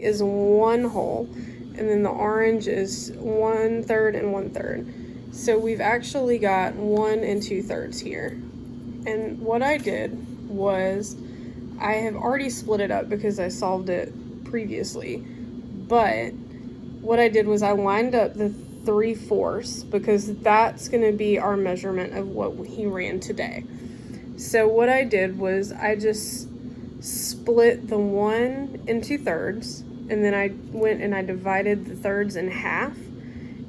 is 1 hole, and then the orange is 1/3 and 1/3. So we've actually got 1 2/3 here. And what I did was, I have already split it up because I solved it previously, but what I did was I lined up the 3/4 because that's going to be our measurement of what he ran today. So what I did was I just split the 1 2/3, and then I went and I divided the thirds in half,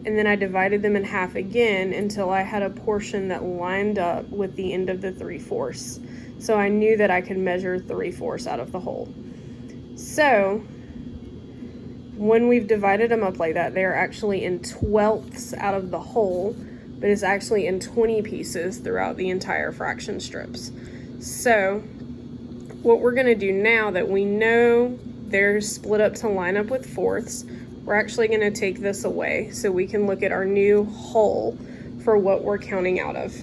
and then I divided them in half again until I had a portion that lined up with the end of the 3/4. So I knew that I could measure 3/4 out of the hole. So when we've divided them up like that, they're actually in 12ths out of the hole, but it's actually in 20 pieces throughout the entire fraction strips. So what we're going to do now that we know they're split up to line up with fourths, we're actually going to take this away so we can look at our new hole for what we're counting out of.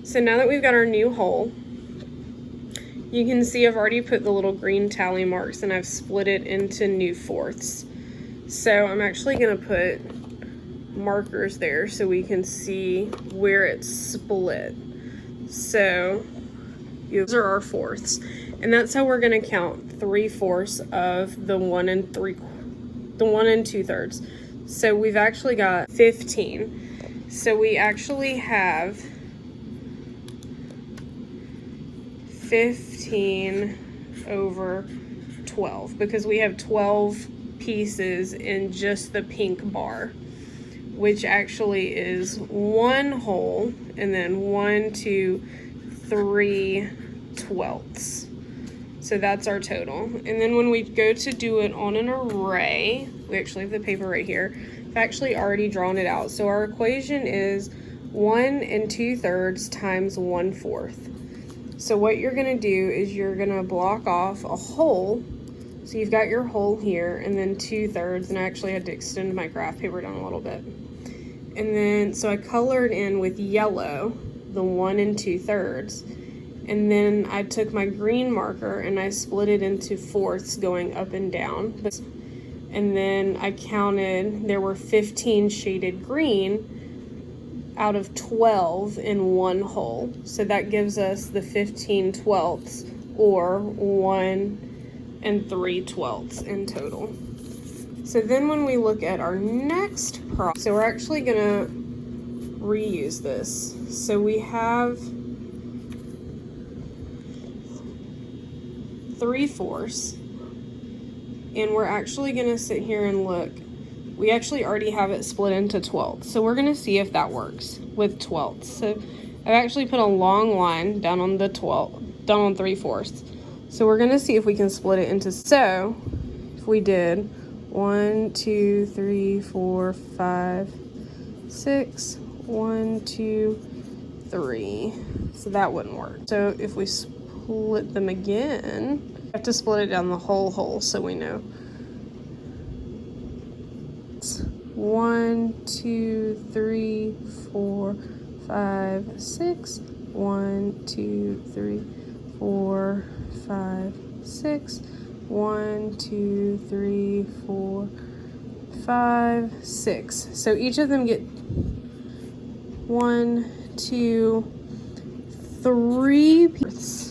So now that we've got our new hole, you can see I've already put the little green tally marks and I've split it into new fourths. So I'm actually going to put markers there so we can see where it's split. So those are our fourths, and that's how we're going to count 3/4 of the 1 2/3. So we've actually got 15. So we actually have 15 over 12 because we have 12 pieces in just the pink bar, which actually is 1 hole and then 1 2 3 twelfths. So that's our total. And then when we go to do it on an array, we actually have the paper right here. I've actually already drawn it out. So our equation is 1 2/3 times 1/4. So what you're gonna do is you're gonna block off a hole. So you've got your hole here and then 2/3, and I actually had to extend my graph paper down a little bit. And then, so I colored in with yellow the 1 2/3, and then I took my green marker and I split it into fourths going up and down. And then I counted, there were 15 shaded green out of 12 in 1 hole. So that gives us the 15 twelfths, or 1 3/12 in total. So then when we look at our next problem, so we're actually gonna reuse this. So we have 3/4, and we're actually gonna sit here and look. We actually already have it split into 12ths, so we're gonna see if that works with 12ths. So I've actually put a long line down on the 3/4. So we're gonna see if we can split it into, so if we did 1 2 3 4 5 6 1 2 3, so that wouldn't work. So if we split them again, we have to split it down the whole hole so we know. It's 1 2 3 4 5 6 1 2 3 4 5 6 1 2 3 4 5 6. So each of them get 1 2 3 pieces.